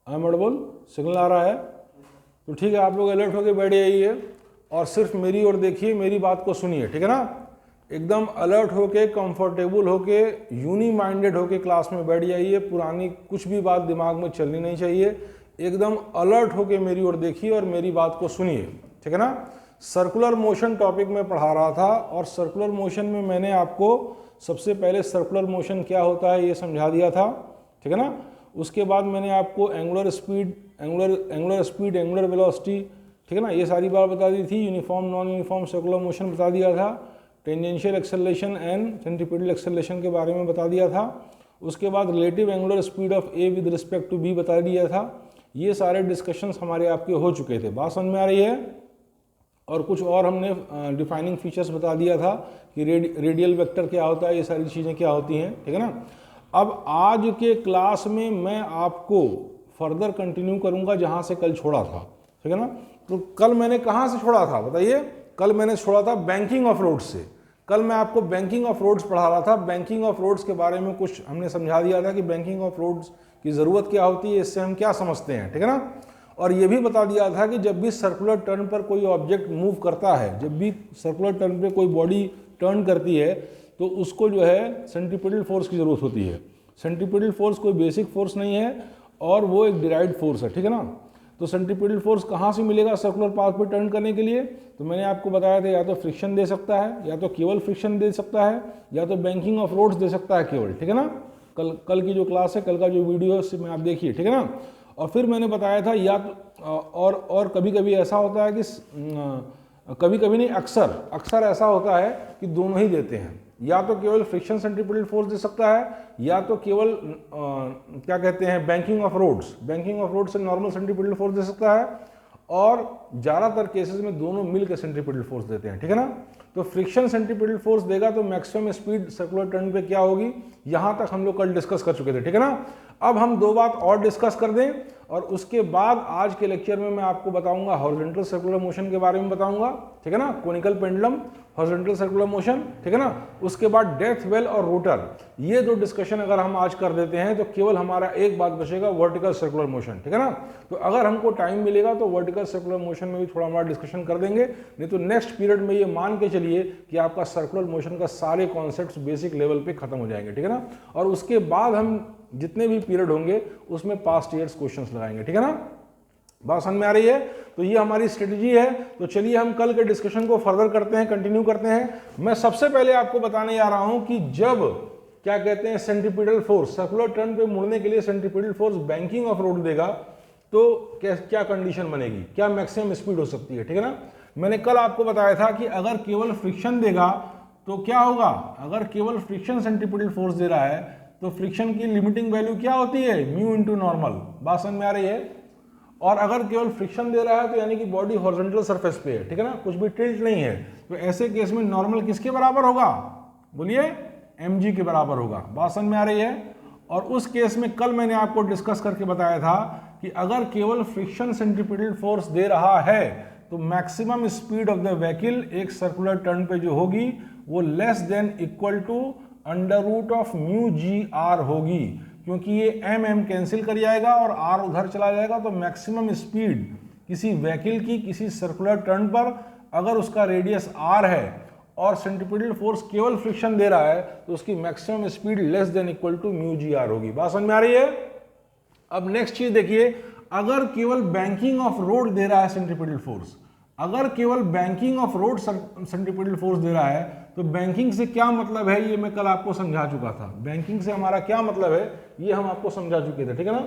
I am audible, signal आ रहा है? तो ठीक है, आप लोग अलर्ट होकर बैठ जाइए और सिर्फ मेरी ओर देखिए, मेरी बात को सुनिए, ठीक है ना? एकदम अलर्ट होके, कंफर्टेबल होके, यूनी माइंडेड होके क्लास में बैठ जाइए। पुरानी कुछ भी बात दिमाग में चलनी नहीं चाहिए। एकदम अलर्ट होके मेरी ओर देखिए और मेरी बात को सुनिए, ठीक है ना? सर्कुलर मोशन टॉपिक में पढ़ा रहा था और सर्कुलर मोशन में मैंने आपको सबसे पहले सर्कुलर मोशन क्या होता है ये समझा दिया था, ठीक है ना? उसके बाद मैंने आपको एंगुलर स्पीड, एंगुलर वेलोसिटी, ठीक है ना, ये सारी बात बता दी थी। Uniform non uniform circular motion बता दिया था। Tangential acceleration and centripetal acceleration के बारे में बता दिया था। उसके बाद relative angular speed of A with respect to B बता दिया था। ये सारे डिस्कशंस हमारे आपके हो चुके थे। बात समझ में आ रही है? और कुछ और हमने डिफाइनिंग फीचर्स बता दिया था कि रेडियल वेक्टर क्या होता है, ये सारी चीज़ें क्या होती हैं, ठीक है ना? अब आज के क्लास में मैं आपको फर्दर कंटिन्यू करूंगा जहां से कल छोड़ा था, ठीक है ना? तो कल मैंने कहां से छोड़ा था बताइए? कल मैंने छोड़ा था बैंकिंग ऑफ रोड्स से। कल मैं आपको बैंकिंग ऑफ रोड्स पढ़ा रहा था। बैंकिंग ऑफ रोड्स के बारे में कुछ हमने समझा दिया था कि बैंकिंग ऑफ रोड्स की ज़रूरत क्या होती है, इससे हम क्या समझते हैं, ठीक है ना? और ये भी बता दिया था कि जब भी सर्कुलर टर्न पर कोई ऑब्जेक्ट मूव करता है, जब भी सर्कुलर टर्न पे कोई बॉडी टर्न करती है तो उसको जो है सेंट्रीपिटल फोर्स की ज़रूरत होती है। सेंट्रीपिटल फोर्स कोई बेसिक फोर्स नहीं है और वो एक डिराइव्ड फोर्स है, ठीक है ना? तो सेंट्रीपिटल फोर्स कहाँ से मिलेगा सर्कुलर पाथ पर टर्न करने के लिए? तो मैंने आपको बताया था या तो फ्रिक्शन दे सकता है, या तो केवल फ्रिक्शन दे सकता है, या तो बैंकिंग ऑफ रोड्स दे सकता है केवल, ठीक है ना? कल की जो क्लास है, कल का जो वीडियो है उसमें आप देखिए, ठीक है ना? और फिर मैंने बताया था या तो और कभी कभी ऐसा होता है कि कभी कभी नहीं, अक्सर ऐसा होता है कि दोनों ही देते हैं। या तो केवल फ्रिक्शन सेंट्रीपिटल फोर्स दे सकता है, या तो केवल क्या कहते हैं बैंकिंग ऑफ रोड्स से नॉर्मल सेंट्रीपिटल फोर्स दे सकता है, और ज़्यादातर केसेस में दोनों मिलकर सेंट्रीपिटल फोर्स देते हैं, ठीक है ना? तो फ्रिक्शन सेंट्रीपिटल फोर्स देगा तो मैक्सिमम स्पीड सर्कुलर टर्न पे क्या होगी, यहाँ तक हम लोग कल डिस्कस कर चुके थे, ठीक है ना? अब हम दो बात और डिस्कस कर दें और उसके बाद आज के लेक्चर में मैं आपको बताऊंगा हॉरिजॉन्टल सर्कुलर मोशन के बारे में बताऊंगा, ठीक है ना? Conical pendulum, horizontal circular motion, ठीक है ना? उसके बाद डेथ वेल और रोटर, ये दो डिस्कशन अगर हम आज कर देते हैं तो केवल हमारा एक बात बचेगा, वर्टिकल सर्कुलर मोशन, ठीक है ना? तो अगर हमको टाइम मिलेगा तो वर्टिकल सर्कुलर मोशन में भी थोड़ा हमारा डिस्कशन कर देंगे, नहीं तो नेक्स्ट पीरियड में ये मान के चलिए कि आपका सर्कुलर मोशन का सारे कॉन्सेप्ट्स बेसिक लेवल पे खत्म हो जाएंगे, ठीक है ना? और उसके बाद हम जितने भी पीरियड होंगे उसमें पास्ट ईयर्स क्वेश्चंस लगाएंगे, ठीक है ना? बात समझ में आ रही है? तो ये हमारी स्ट्रेटजी है। तो चलिए हम कल के डिस्कशन को फर्दर करते हैं, कंटिन्यू करते हैं। मैं सबसे पहले आपको बताने जा रहा हूं कि जब क्या कहते हैं सेंट्रीपिटल फोर्स सर्कुलर टर्न पे मुड़ने के लिए centripetal force banking of road देगा तो क्या कंडीशन बनेगी, क्या मैक्सिमम स्पीड हो सकती है, ठीक है ना? मैंने कल आपको बताया था कि अगर केवल फ्रिक्शन देगा तो क्या होगा, अगर केवल फ्रिक्शन सेंट्रीपिटल फोर्स दे रहा है तो फ्रिक्शन की लिमिटिंग वैल्यू क्या होती है, म्यू इंटू नॉर्मल। बात समझ में आ रही है? और अगर केवल फ्रिक्शन दे रहा है तो यानी कि बॉडी हॉरिजॉन्टल सरफेस पे है, ठीक है ना, कुछ भी टिल्ट नहीं है, तो ऐसे केस में नॉर्मल किसके बराबर होगा, बोलिए, mg के बराबर होगा। बात समझ में आ रही है? और उस केस में कल मैंने आपको डिस्कस करके बताया था कि अगर केवल फ्रिक्शन सेंट्रीपिटल फोर्स दे रहा है तो maximum speed of the vehicle एक सर्कुलर टर्न पे जो होगी वो less than equal to under root of mu g r होगी, क्योंकि ये m कैंसिल कर जाएगा और r उधर चला जाएगा। तो मैक्सिमम स्पीड किसी व्हीकल की किसी सर्कुलर टर्न पर अगर उसका रेडियस r है और सेंट्रीपिटल फोर्स केवल फ्रिक्शन दे रहा है तो उसकी maximum speed less than equal to mu g r होगी। बात समझ में आ रही है? अब नेक्स्ट चीज देखिए, अगर केवल बैंकिंग ऑफ रोड दे रहा है सेंट्रीपिटल फोर्स, अगर केवल banking of road centripetal force दे रहा है तो बैंकिंग से क्या मतलब है ये मैं कल आपको समझा चुका था। बैंकिंग से हमारा क्या मतलब है ये हम आपको समझा चुके थे, ठीक है ना?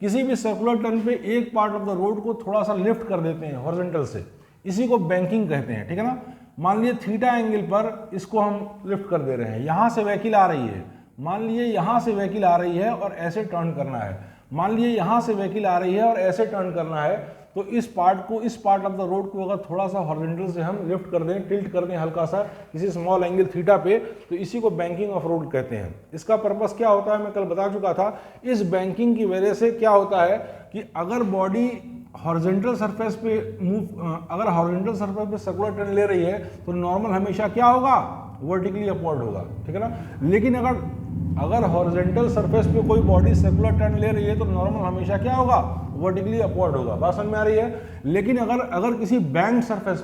किसी भी सर्कुलर टर्न पे एक पार्ट ऑफ द रोड को थोड़ा सा लिफ्ट कर देते हैं हॉरिजॉन्टल से, इसी को बैंकिंग कहते हैं, ठीक है ना? मान लीजिए थीटा एंगल पर इसको हम लिफ्ट कर दे रहे हैं, यहां से व्हीकल आ रही है, मान लीजिए यहां से व्हीकल आ रही है और ऐसे टर्न करना है, मान लीजिए यहां से व्हीकल आ रही है और ऐसे टर्न करना है, तो इस पार्ट ऑफ द रोड को अगर थोड़ा सा हॉरिजॉन्टल से हम लिफ्ट कर दें, टिल्ट कर दें हल्का सा किसी स्मॉल एंगल थीटा पे, तो इसी को बैंकिंग ऑफ रोड कहते हैं। इसका पर्पस क्या होता है मैं कल बता चुका था। इस बैंकिंग की वजह से क्या होता है कि अगर बॉडी हॉरिजॉन्टल सरफेस पे अगर हॉरिजॉन्टल सरफेस पे सर्कुलर टर्न ले रही है तो नॉर्मल हमेशा क्या होगा, वर्टिकली अपवर्ड होगा, ठीक है ना? लेकिन अगर हॉरिजॉन्टल सरफेस पे कोई बॉडी सर्कुलर टर्न ले रही है तो नॉर्मल हमेशा क्या होगा, वर्टिकली अपवर्ड होगा। बात समझ में आ रही है। लेकिन अगर किसी बैंक सरफेस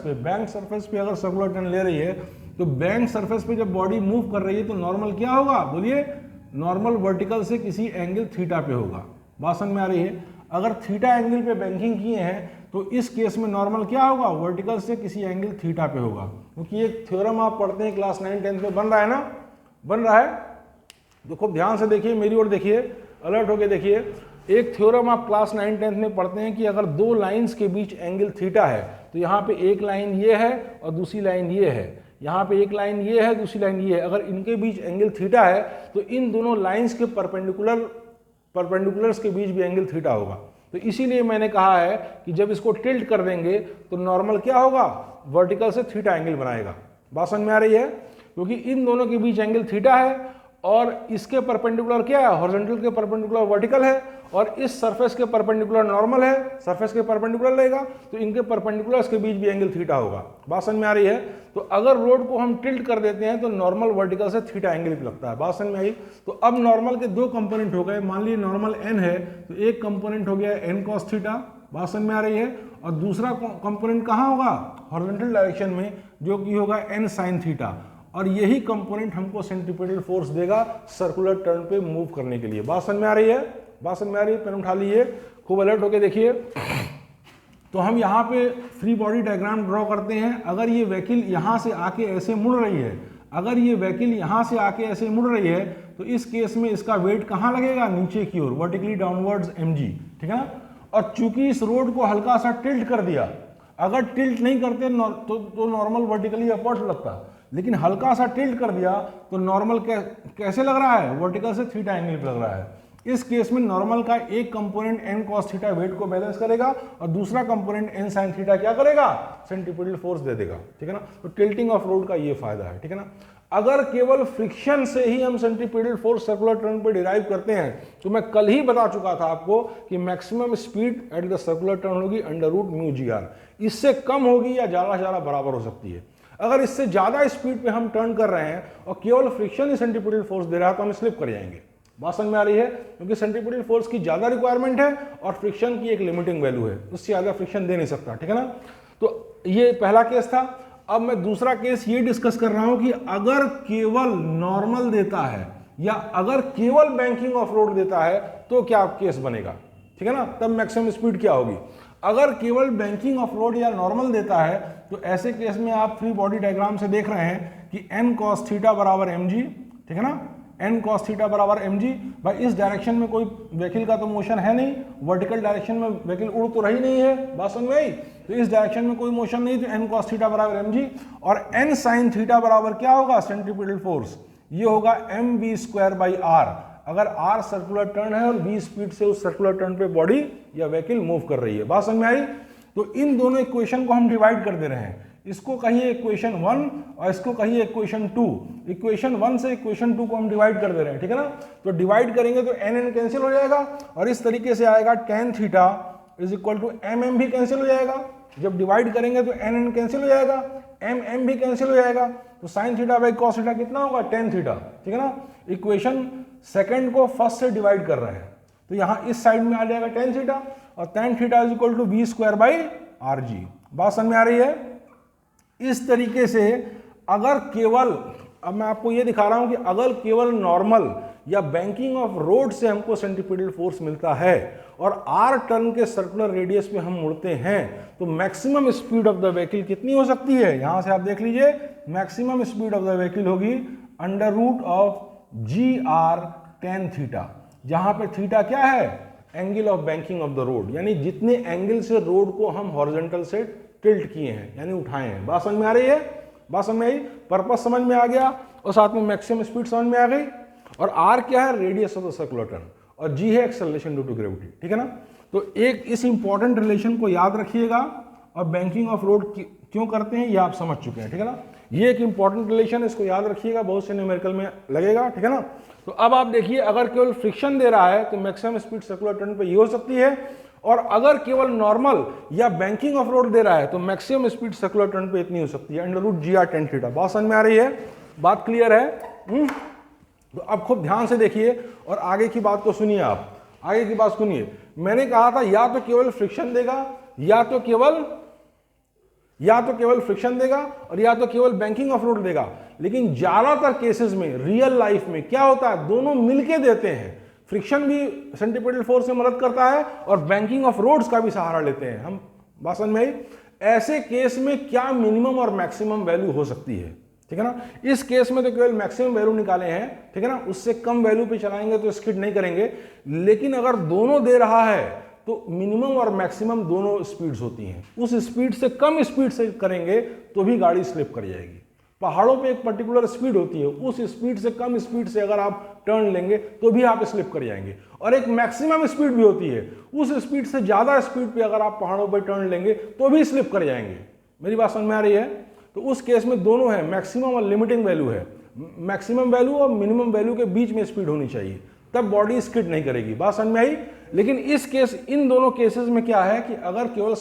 पे अगर सर्कुलर टर्न ले रही है तो बैंक सरफेस पे जब बॉडी मूव कर रही है तो नॉर्मल क्या होगा, बोलिए, नॉर्मल वर्टिकल से किसी एंगल थीटा पे होगा। बात समझ में आ रही है। अगर थीटा एंगल पे बैंकिंग किए हैं तो इस केस में नॉर्मल क्या होगा, वर्टिकल से किसी एंगल थीटा पे होगा। क्योंकि एक थ्योरम आप पढ़ते हैं क्लास 9 10 में, बन रहा है ना, बन रहा है। तो खूब ध्यान से देखिए, मेरी ओर देखिए, अलर्ट होके देखिए। एक थ्योरम आप क्लास 9 10 में पढ़ते हैं कि अगर दो लाइंस के बीच एंगल थीटा है तो यहाँ पे एक लाइन ये है और दूसरी लाइन ये है, यहाँ पे एक लाइन ये है, दूसरी लाइन ये है। अगर इनके बीच एंगल थीटा है तो इन दोनों लाइंस के परपेंडिकुलर्स के बीच भी एंगल थीटा होगा। तो इसीलिए मैंने कहा है कि जब इसको टिल्ट कर देंगे तो नॉर्मल क्या होगा, वर्टिकल से थीटा एंगल बनाएगा। बात समझ में आ रही है। क्योंकि इन दोनों के बीच एंगल थीटा है और इसके परपेंडिकुलर क्या है, हॉरिजॉन्टल के परपेंडिकुलर वर्टिकल है और इस सरफेस के परपेंडिकुलर नॉर्मल है, सरफेस के परपेंडिकुलर रहेगा तो इनके परपेंडिकुलर्स के बीच भी एंगल थीटा होगा। बात समझ में आ रही है। तो अगर रोड को हम टिल्ट कर देते हैं तो नॉर्मल वर्टिकल से थीटा एंगल भी लगता है। बात समझ में आई। तो अब नॉर्मल के दो कंपोनेंट हो गए। मान लीजिए नॉर्मल n है तो एक कंपोनेंट हो गया n cos थीटा, बात समझ में आ रही है, और दूसरा कंपोनेंट कहाँ होगा, हॉरिजॉन्टल डायरेक्शन में, जो कि होगा n sin थीटा। और यही कंपोनेंट हमको सेंट्रीपिटल फोर्स देगा सर्कुलर टर्न पे मूव करने के लिए। बात समझ में आ रही है, बात समझ में आ रही है। पेन उठा लीजिए, खूब अलर्ट होके देखिए। तो हम यहाँ पे फ्री बॉडी डायग्राम ड्रॉ करते हैं। अगर ये व्हीकल यहाँ से आके ऐसे मुड़ रही है, अगर ये व्हीकल यहाँ से आके ऐसे मुड़ रही है तो इस केस में इसका वेट कहाँ लगेगा, नीचे की ओर, वर्टिकली डाउनवर्ड्स mg, ठीक है ना। और चूंकि इस रोड को हल्का सा टिल्ट कर दिया, अगर टिल्ट नहीं करते तो नॉर्मल वर्टिकली अपवर्ड लगता, लेकिन हल्का सा टिल्ट कर दिया तो नॉर्मल कैसे लग रहा है, वर्टिकल से थीटा एंगल पे लग रहा है। इस केस में नॉर्मल का एक component n cos theta weight को बैलेंस करेगा और दूसरा कंपोनेंट n sin थीटा क्या करेगा, सेंट्रीपिटल फोर्स दे देगा, ठीक है ना। तो टिल्टिंग ऑफ रोड का ये फायदा है, ठीक है ना। अगर केवल फ्रिक्शन से ही हम सेंट्रीपिटल फोर्स सर्कुलर टर्न पे डिराइव करते हैं तो मैं कल ही बता चुका था आपको कि maximum speed at the circular turn होगी √μgr। इससे कम होगी या ज़्यादा से ज़्यादा बराबर हो सकती है। अगर इससे ज़्यादा स्पीड पे हम टर्न कर रहे हैं और केवल फ्रिक्शन ही सेंट्रीपिटल फोर्स दे रहा है तो हम स्लिप कर जाएंगे। बात समझ में आ रही है। क्योंकि सेंट्रीपिटल फोर्स की ज़्यादा रिक्वायरमेंट है और फ्रिक्शन की एक लिमिटिंग वैल्यू है, उससे ज़्यादा फ्रिक्शन दे नहीं सकता, ठीक है ना। तो ये पहला केस था। अब मैं दूसरा केस ये डिस्कस कर रहा हूं कि अगर केवल नॉर्मल देता है या अगर केवल बैंकिंग ऑफ रोड देता है तो क्या केस बनेगा, ठीक है ना। तब मैक्सिमम स्पीड क्या होगी। अगर केवल बैंकिंग ऑफ रोड या नॉर्मल देता है तो ऐसे केस में आप फ्री बॉडी डायग्राम से देख रहे हैं कि n cos थीटा बराबर mg, ठीक है ना, n cos थीटा बराबर mg। भाई इस डायरेक्शन में कोई व्हीकल का तो मोशन है नहीं, वर्टिकल डायरेक्शन में व्हीकल उड़ तो रही नहीं है, बात समझ में आई। तो इस डायरेक्शन में कोई मोशन नहीं, तो n cos थीटा बराबर mg और n sin थीटा बराबर क्या होगा, सेंट्रीपिटल फोर्स, ये होगा mv²/r। अगर r सर्कुलर टर्न है और v स्पीड से उस सर्कुलर टर्न पे बॉडी या व्हीकल मूव कर रही है, बात समझ में आई। तो इन दोनों इक्वेशन को हम डिवाइड कर दे रहे हैं। इसको कहिए इक्वेशन 1 और इसको कहिए इक्वेशन 2। इक्वेशन 1 से इक्वेशन 2 को हम डिवाइड कर दे रहे हैं, ठीक है ना। तो डिवाइड करेंगे तो n कैंसिल हो जाएगा और इस तरीके से आएगा tan थीटा = mm भी कैंसिल हो जाएगा। जब डिवाइड करेंगे तो n कैंसिल हो जाएगा, mm भी कैंसिल हो जाएगा, तो sin theta by cos theta कितना होगा, tan थीटा, ठीक है ना। इक्वेशन सेकंड को फर्स्ट से डिवाइड कर रहे हैं तो यहाँ इस साइड में आ जाएगा tan थीटा और tan थीटा = v²/rg। बात समझ में आ रही है। इस तरीके से अगर केवल, अब मैं आपको ये दिखा रहा हूं कि अगर केवल नॉर्मल या बैंकिंग ऑफ रोड से हमको सेंट्रीपिटल फोर्स मिलता है और r टर्न के सर्कुलर रेडियस में हम मुड़ते हैं तो maximum speed of the vehicle कितनी हो सकती है। यहां से आप देख लीजिए, maximum speed of the vehicle होगी √gr tan थीटा, जहां पे थीटा क्या है, angle of banking of the road, यानी जितने एंगल से रोड को हम हॉरिजॉन्टल से टिल्ट किए हैं यानी उठाए हैं। बात समझ में आ रही है, बात समझ में आई, पर्पस समझ में आ गया और साथ में मैक्सिमम स्पीड समझ में आ गई। और r क्या है, radius of the circular turn, और g है एक्सेलरेशन ड्यू टू ग्रेविटी, ठीक है ना। तो एक इस इंपॉर्टेंट रिलेशन को याद रखिएगा और बैंकिंग ऑफ रोड क्यों करते हैं ये आप समझ चुके हैं, ठीक है ना। ये एक इंपॉर्टेंट रिलेशन है, इसको याद रखिएगा, बहुत से न्यूमेरिकल में लगेगा, ठीक है ना। तो अब आप देखिए, अगर केवल फ्रिक्शन दे रहा है तो मैक्सिमम स्पीड सर्कुलर टर्न पे ये हो सकती है, और अगर केवल नॉर्मल या बैंकिंग ऑफ रोड दे रहा है तो मैक्सिमम स्पीड सर्कुलर टर्न पे इतनी हो सकती है √gr tan थीटा। बात समझ में आ रही है, बात क्लियर है। तो अब खूब ध्यान से देखिए और आगे की बात को सुनिए। आप आगे की बात सुनिए। मैंने कहा था या तो केवल फ्रिक्शन देगा, या तो केवल फ्रिक्शन देगा, और या तो केवल बैंकिंग ऑफ रोड देगा। लेकिन ज्यादातर केसेस में रियल लाइफ में क्या होता है, दोनों मिलके देते हैं। फ्रिक्शन भी सेंट्रीपिटल फोर्स में मदद करता है और बैंकिंग ऑफ रोड्स का भी सहारा लेते हैं हम। बात समझ में आई? ऐसे केस में क्या मिनिमम और मैक्सिमम वैल्यू हो सकती है, ठीक है ना। इस केस में तो केवल मैक्सिमम वैल्यू निकाले हैं, ठीक है ना। उससे कम वैल्यू पे चलाएंगे तो स्किड नहीं करेंगे। लेकिन अगर दोनों दे रहा है तो मिनिमम और मैक्सिमम दोनों स्पीड्स होती हैं। उस स्पीड से कम स्पीड से करेंगे तो भी गाड़ी स्लिप कर जाएगी। पहाड़ों पे एक पर्टिकुलर स्पीड होती है, उस स्पीड से कम स्पीड से अगर आप टर्न लेंगे तो भी आप स्लिप कर जाएंगे। और एक मैक्सिमम स्पीड भी होती है, उस स्पीड से ज्यादा स्पीड पे अगर आप पहाड़ों पर टर्न लेंगे तो भी स्लिप कर जाएंगे। मेरी बात समझ में आ रही है? तो उस केस में दोनों है, मैक्सिमम और लिमिटिंग वैल्यू है। मैक्सिमम वैल्यू और मिनिमम वैल्यू के बीच में स्पीड होनी चाहिए, तब बॉडी स्किड नहीं करेगी। बात समझ में आई? लेकिन इस केस, इन दोनों केसेस में क्या है कि अगर केवल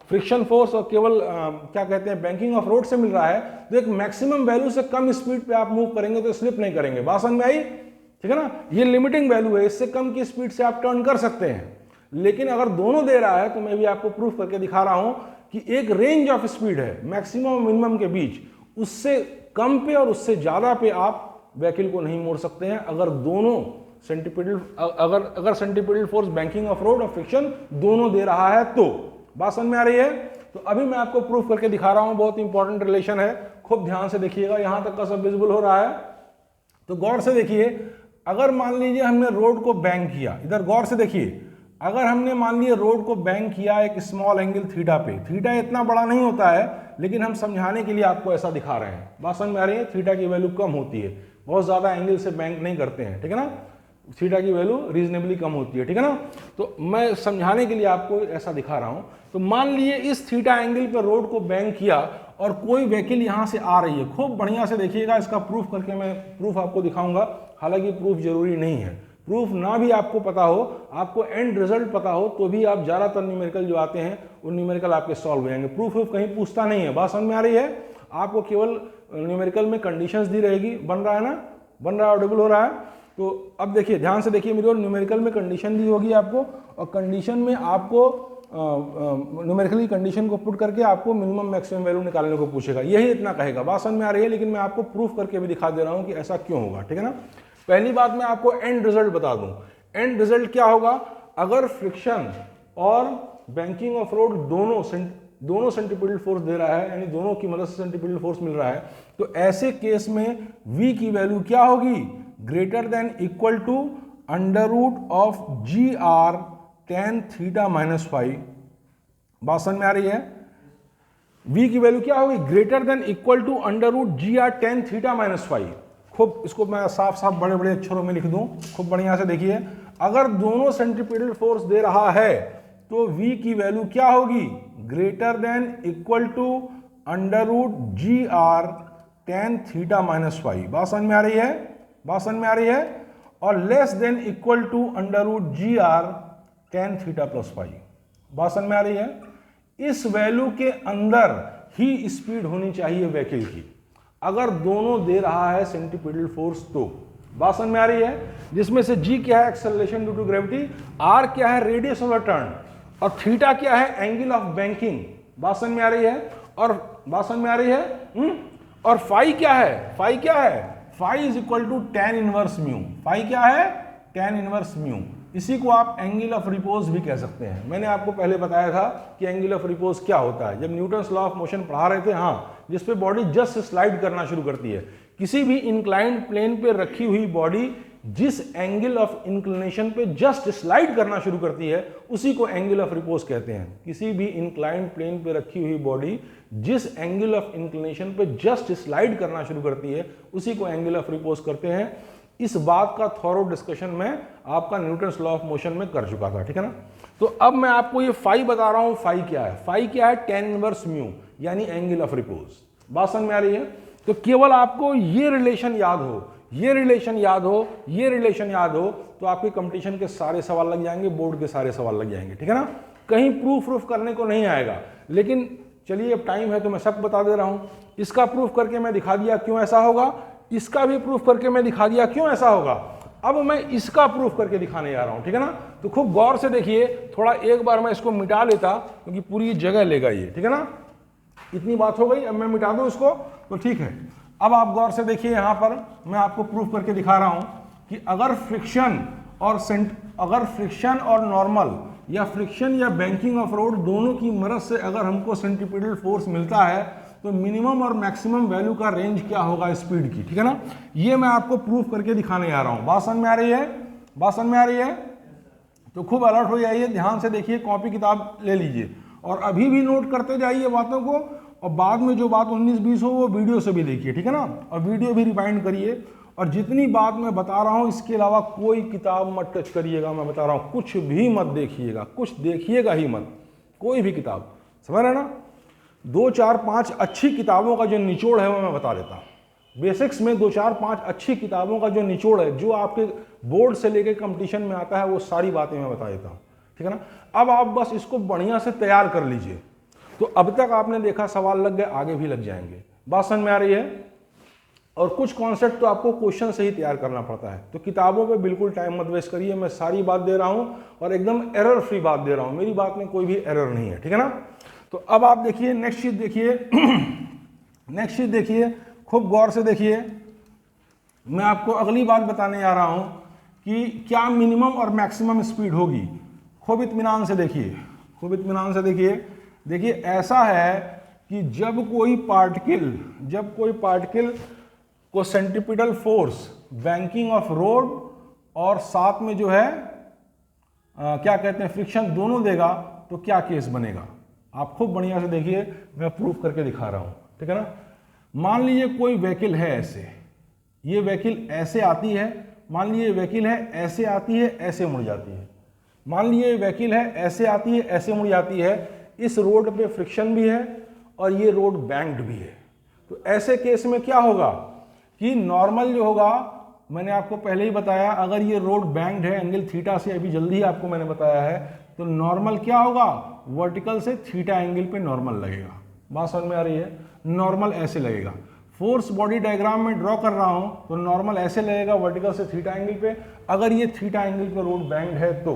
फ्रिक्शन फोर्स और केवल क्या कहते हैं बैंकिंग ऑफ रोड से मिल रहा है तो एक मैक्सिमम वैल्यू से कम स्पीड पे आप मूव करेंगे तो स्लिप नहीं करेंगे। बात समझ में आई? ठीक है ना। ये लिमिटिंग वैल्यू है, इससे कम की स्पीड से आप टर्न कर सकते हैं। लेकिन अगर दोनों दे रहा है तो मैं भी आपको प्रूफ करके दिखा रहा हूं कि एक रेंज ऑफ स्पीड है मैक्सिमम और मिनिमम के बीच, उससे कम पे और उससे ज्यादा पे आप व्हीकल को नहीं मोड़ सकते हैं अगर दोनों सेंट्रीपिटल, अगर centripetal force banking of road और फ्रिक्शन दोनों दे रहा है तो। बात समझ में आ रही है? तो अभी मैं आपको प्रूफ करके दिखा रहा हूं, बहुत इंपॉर्टेंट रिलेशन है, खूब ध्यान से देखिएगा। यहां तक का सब विजिबल हो रहा है तो गौर से देखिए। अगर मान लीजिए हमने रोड को बैंक किया, इधर गौर से देखिए, अगर हमने मान लिया रोड को बैंक किया एक स्मॉल एंगल थीटा पे, थीटा इतना बड़ा नहीं होता है लेकिन हम समझाने के लिए आपको ऐसा दिखा रहे हैं। बात समझ में आ रही है? थीटा की वैल्यू कम होती है, बहुत ज्यादा एंगल से बैंक नहीं करते हैं, ठीक है ना। थीटा की वैल्यू रीजनेबली कम होती है, ठीक है ना। तो मैं समझाने के लिए आपको ऐसा दिखा रहा हूं। तो मान लिए इस थीटा एंगल पर रोड को बैंक किया और कोई व्हीकल यहां से आ रही है, खूब बढ़िया से देखिएगा, इसका प्रूफ करके मैं प्रूफ आपको दिखाऊंगा। हालांकि प्रूफ जरूरी नहीं है, प्रूफ ना भी आपको पता हो, आपको एंड रिजल्ट पता हो तो भी आप ज्यादातर न्यूमेरिकल जो आते हैं वो न्यूमेरिकल आपके सॉल्व हो जाएंगे। प्रूफ कहीं पूछता नहीं है। बात समझ में आ रही है? आपको केवल न्यूमेरिकल में कंडीशंस दी रहेगी। बन रहा है ना, बन रहा है, ऑडिबल हो रहा है? तो अब देखिए, ध्यान से देखिए मेरी ओर। न्यूमेरिकल में कंडीशन दी होगी आपको, और कंडीशन में आपको न्यूमेरिकली कंडीशन को पुट करके आपको मिनिमम मैक्सिमम वैल्यू निकालने को पूछेगा, यही इतना कहेगा। बात समझ में आ रही है? लेकिन मैं आपको प्रूफ करके भी दिखा दे रहा हूं कि ऐसा क्यों होगा, ठीक है ना। पहली बात मैं आपको एंड रिजल्ट बता दूं। एंड रिजल्ट क्या होगा? अगर फ्रिक्शन और बैंकिंग ऑफ रोड दोनों सेंट्रीपिटल फोर्स दे रहा है, यानी दोनों की मदद से सेंट्रीपिटल फोर्स मिल रहा है, तो ऐसे केस में v की वैल्यू क्या होगी? Greater than equal to under root of g r tan theta minus five. बात समझ में आ रही है? v की वैल्यू क्या होगी? Greater than equal to under root g r tan theta minus five. खूब इसको मैं साफ साफ बड़े बड़े अक्षरों में लिख दूं, खूब बढ़िया से देखिए। अगर दोनों सेंट्रीपिटल फोर्स दे रहा है तो v की वैल्यू क्या होगी? Greater than equal to under root g r tan theta minus five. बात समझ में आ रही है? बात समझ में आ रही है? और less than equal to under root g r tan theta plus five. बात समझ में आ रही है? इस वैल्यू के अंदर ही स्पीड होनी चाहिए व्हीकल की, अगर दोनों दे रहा है सेंट्रीपिटल फोर्स तो। बात समझ में आ रही है? जिसमें से g क्या है? Acceleration due to gravity, r क्या है? रेडियस ऑफ टर्न, और थीटा क्या है? Angle of banking. बात समझ में आ रही है? और बात समझ में आ रही है? और फाई क्या है? फाई क्या है? Phi is equal to tan inverse mu. Phi क्या है? Tan inverse mu. इसी को आप एंगल ऑफ रिपोज भी कह सकते हैं। मैंने आपको पहले बताया था कि एंगल ऑफ रिपोज क्या होता है, जब न्यूटन्स लॉ ऑफ मोशन पढ़ा रहे थे। हाँ, जिस पे बॉडी जस्ट स्लाइड करना शुरू करती है। किसी भी इंक्लाइंड प्लेन पे रखी हुई बॉडी जिस एंगल ऑफ इंक्लिनेशन पे जस्ट स्लाइड करना शुरू करती है उसी को एंगल ऑफ रिपोज कहते हैं। किसी भी इंक्लाइंड प्लेन पे रखी हुई बॉडी जिस एंगल ऑफ इंक्लिनेशन पे जस्ट स्लाइड करना शुरू करती है उसी को एंगल ऑफ रिपोज करते हैं। इस बात का थॉरो डिस्कशन में आपका न्यूटन्स लॉ ऑफ मोशन में कर चुका था, ठीक है ना। तो अब मैं आपको ये फाई बता रहा हूं। फाई क्या है? फाई क्या है? टेन इनवर्स म्यू, यानी एंगल ऑफ रिपोज। बात समझ में आ रही है? तो केवल आपको ये रिलेशन याद हो, ये रिलेशन याद हो, ये रिलेशन याद हो, तो आपके कंपटीशन के सारे सवाल लग जाएंगे, बोर्ड के सारे सवाल लग जाएंगे, ठीक है ना। कहीं प्रूफ करने को नहीं आएगा। लेकिन चलिए, अब टाइम है तो मैं सब बता दे रहा हूं। इसका प्रूफ करके मैं दिखा दिया क्यों ऐसा होगा। इसका भी प्रूफ करके मैं दिखा दिया, क्यों ऐसा होगा। अब मैं इसका प्रूफ करके दिखाने जा रहा हूं, ठीक है ना। तो खूब गौर से देखिए, थोड़ा एक बार मैं इसको मिटा लेता क्योंकि पूरी जगह लेगा ये, ठीक है ना। इतनी बात हो गई, अब मैं मिटा दूं इसको तो ठीक है। अब आप गौर से देखिए, यहां पर मैं आपको प्रूफ करके दिखा रहा हूं कि अगर फ्रिक्शन और नॉर्मल या फ्रिक्शन या बैंकिंग ऑफ रोड दोनों की मदद से अगर हमको सेंट्रीपिटल फोर्स मिलता है तो मिनिमम और मैक्सिमम वैल्यू का रेंज क्या होगा स्पीड की, ठीक है ना। ये मैं आपको प्रूफ करके दिखाने जा रहा हूं। बात समझ में आ रही है, बात समझ में आ रही है। तो खूब अलर्ट हो जाइए, ध्यान से देखिए, कॉपी किताब ले लीजिए और अभी भी नोट करते जाइए बातों को, और बाद में जो बात 19-20 हो वो वीडियो से भी देखिए, ठीक है ना। और वीडियो भी रिवाइंड करिए, और जितनी बात मैं बता रहा हूं इसके अलावा कोई किताब मत टच करिएगा। मैं बता रहा हूं कुछ भी मत देखिएगा, कुछ देखिएगा ही मत, कोई भी किताब, समझ रहे ना। 2, 4, 5 अच्छी किताबों का जो निचोड़ है वो मैं बता देता हूँ। बेसिक्स में 2, 4, 5 अच्छी किताबों का जो निचोड़ है, जो आपके बोर्ड से लेके कंपटीशन में आता है, वो सारी बातें मैं बता देता हूँ, ठीक है ना। अब आप बस इसको बढ़िया से तैयार कर लीजिए। तो अब तक आपने देखा सवाल लग गए, आगे भी लग जाएंगे। बात समझ में आ रही है। और कुछ कॉन्सेप्ट तो आपको क्वेश्चन से ही तैयार करना पड़ता है, तो किताबों पे बिल्कुल टाइम मत वेस्ट करिए। मैं सारी बात दे रहा हूं और एकदम एरर फ्री बात दे रहा हूं, मेरी बात में कोई भी एरर नहीं है, ठीक है ना। तो अब आप देखिए नेक्स्ट चीज देखिए नेक्स्ट चीज देखिए, खूब गौर से देखिए। मैं आपको अगली बात बताने जा रहा हूं कि क्या मिनिमम और मैक्सिमम स्पीड होगी। खूब इत्मीनान से देखिए, खूब इत्मीनान से देखिए। देखिए ऐसा है कि जब कोई पार्टिकल को centripetal force, banking of road और साथ में जो है क्या कहते हैं फ्रिक्शन दोनों देगा, तो क्या केस बनेगा। आप खूब बढ़िया से देखिए, मैं प्रूफ करके दिखा रहा हूं, ठीक है ना। मान लीजिए कोई व्हीकल है ऐसे, ये व्हीकल ऐसे आती है, मान लीजिए व्हीकल है ऐसे आती है, ऐसे मुड़ जाती है। मान लीजिए व्हीकल है ऐसे आती है, ऐसे मुड़ जाती है। इस रोड पे फ्रिक्शन भी है और ये रोड बैंक्ड भी है। तो ऐसे केस में क्या होगा कि नॉर्मल जो होगा, मैंने आपको पहले ही बताया, अगर ये रोड बैंक्ड है एंगल थीटा से, अभी जल्दी ही आपको मैंने बताया है, तो नॉर्मल क्या होगा, वर्टिकल से थीटा एंगल पे नॉर्मल लगेगा। बात समझ में आ रही है। नॉर्मल ऐसे लगेगा। फोर्स बॉडी डायग्राम में ड्रॉ कर रहा हूं तो नॉर्मल ऐसे लगेगा वर्टिकल से थीटा एंगल पे, अगर ये थीटा एंगल पे रोड बैंक्ड है तो,